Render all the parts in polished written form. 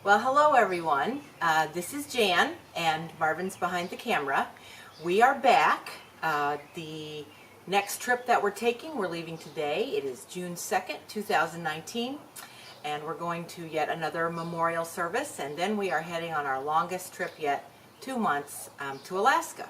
Well, hello everyone. This is Jan and Marvin's behind the camera. We are back. The next trip that we're taking, we're leaving today. It is June 2nd, 2019, and we're going to yet another memorial service, and then we are heading on our longest trip yet, 2 months, to Alaska.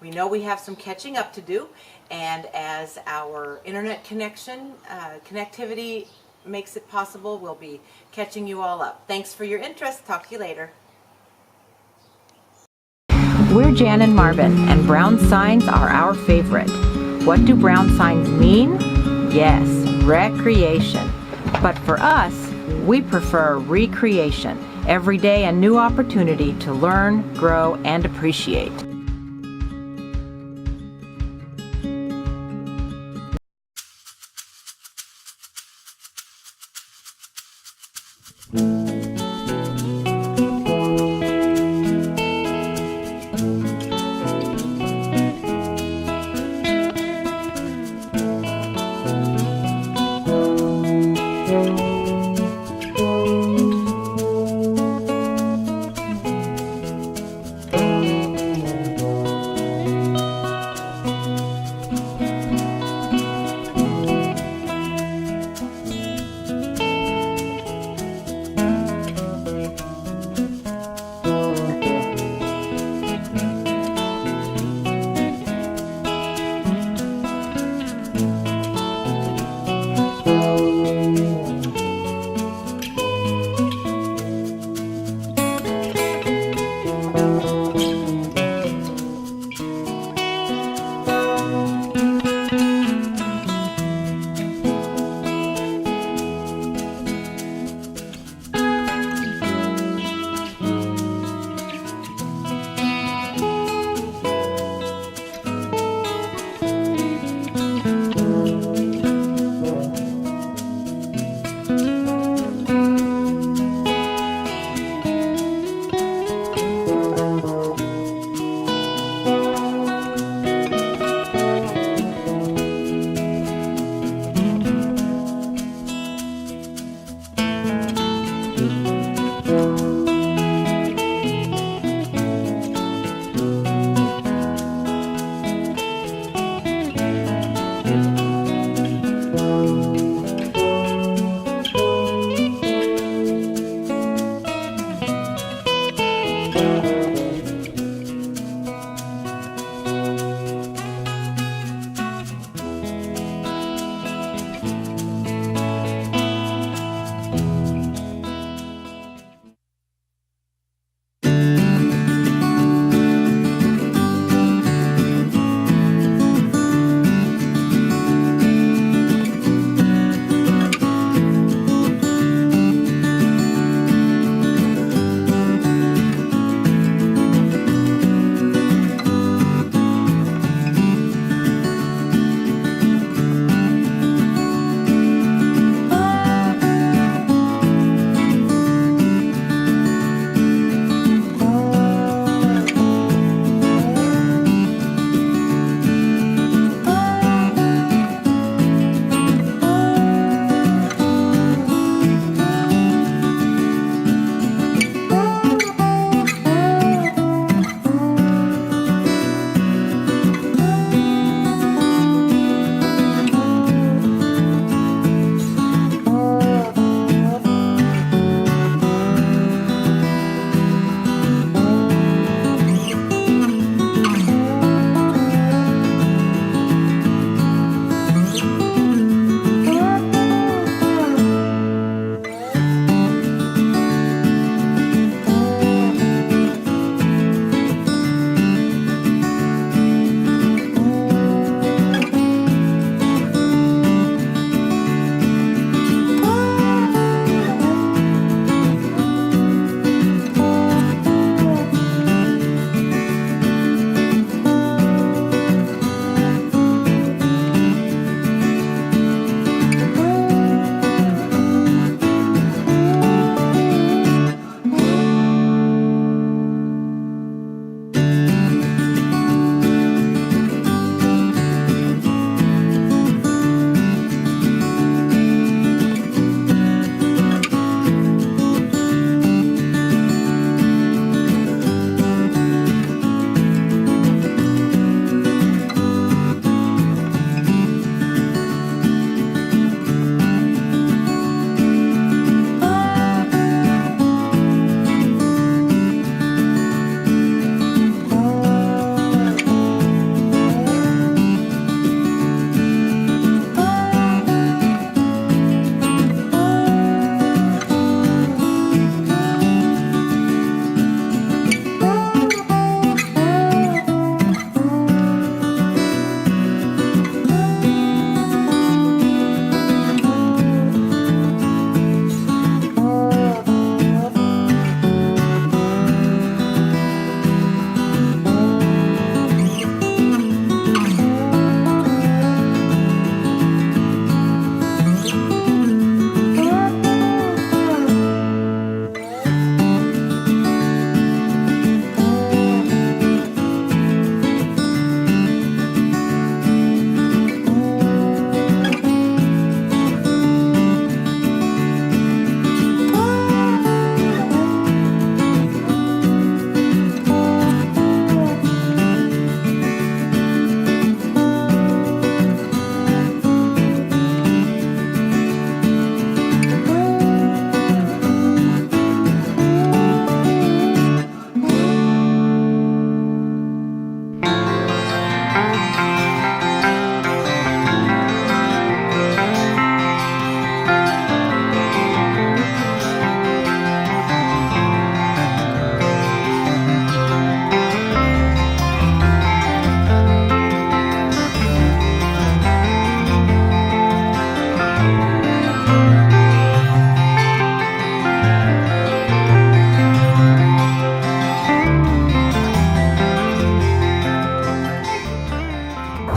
We know we have some catching up to do, and as our internet connectivity makes it possible, we'll be catching you all up. Thanks for your interest. Talk to you later. We're Jan and Marvin, and brown signs are our favorite. What do brown signs mean? Yes, recreation. But for us, we prefer recreation. Every day a new opportunity to learn, grow, and appreciate.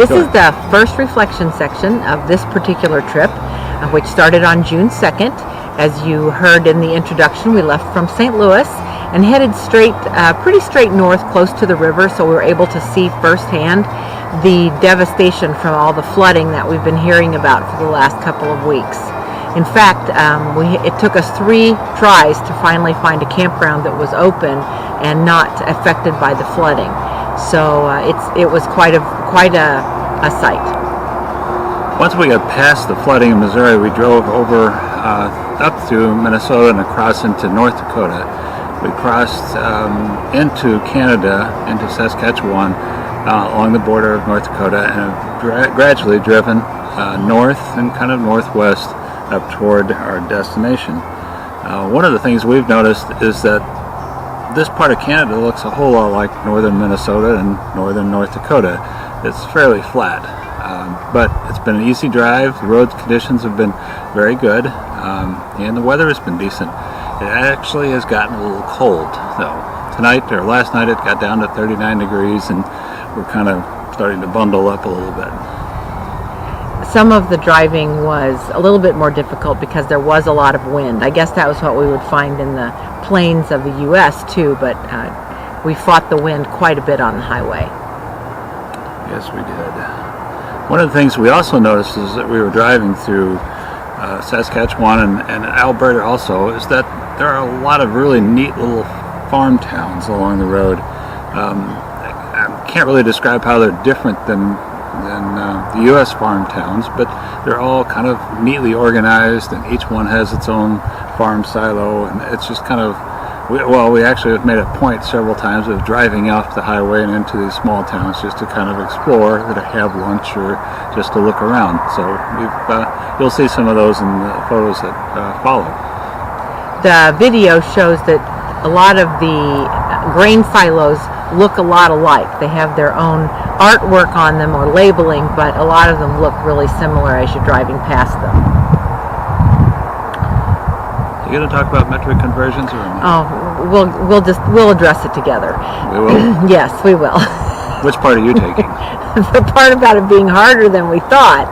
This is the first reflection section of this particular trip, which started on June 2nd. As you heard in the introduction, we left from St. Louis and headed pretty straight north, close to the river, so we were able to see firsthand the devastation from all the flooding that we've been hearing about for the last couple of weeks. In fact, it took us 3 tries to finally find a campground that was open and not affected by the flooding. So it was quite a sight. Once we got past the flooding in Missouri, we drove over up through Minnesota and across into North Dakota. We crossed into Canada, into Saskatchewan, along the border of North Dakota, and have gradually driven north and kind of northwest up toward our destination. One of the things we've noticed is that this part of Canada looks a whole lot like northern Minnesota and northern North Dakota. It's fairly flat, but it's been an easy drive. The road conditions have been very good, and the weather has been decent. It actually has gotten a little cold, though. Last night it got down to 39 degrees, and we're kind of starting to bundle up a little bit. Some of the driving was a little bit more difficult because there was a lot of wind. I guess that was what we would find in the plains of the U.S. too, but we fought the wind quite a bit on the highway. Yes, we did. One of the things we also noticed is that we were driving through Saskatchewan and Alberta also, is that there are a lot of really neat little farm towns along the road. I can't really describe how they're different than the U.S. farm towns, but they're all kind of neatly organized, and each one has its own farm silo, and it's just kind of, we actually have made a point several times of driving off the highway and into these small towns just to kind of explore, to have lunch, or just to look around. So you'll see some of those in the photos that follow. The video shows that a lot of the grain silos look a lot alike. They have their own artwork on them or labeling, but a lot of them look really similar as you're driving past them. You going to talk about metric conversions, or? Oh, we'll address it together. We will? Yes, we will. Which part are you taking? The part about it being harder than we thought.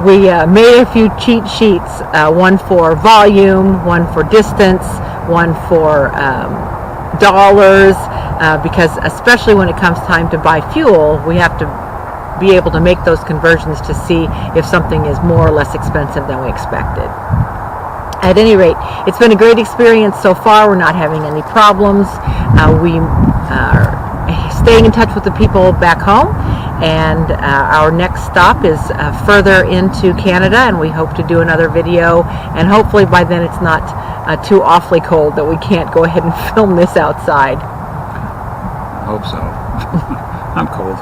We made a few cheat sheets, one for volume, one for distance, one for dollars, because especially when it comes time to buy fuel, we have to be able to make those conversions to see if something is more or less expensive than we expected. At any rate, it's been a great experience so far. We're not having any problems. We are staying in touch with the people back home, and our next stop is further into Canada, and we hope to do another video, and hopefully by then it's not too awfully cold that we can't go ahead and film this outside. I hope so. I'm cold.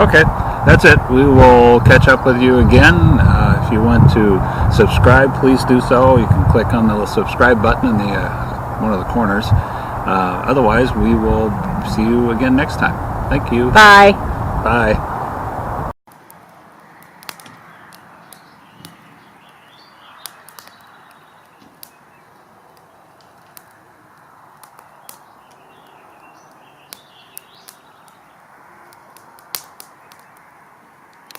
Okay, that's it. We will catch up with you again. If you want to subscribe, please do so. You can click on the subscribe button in the one of the corners. Otherwise, we will see you again next time. Thank you. Bye. Bye.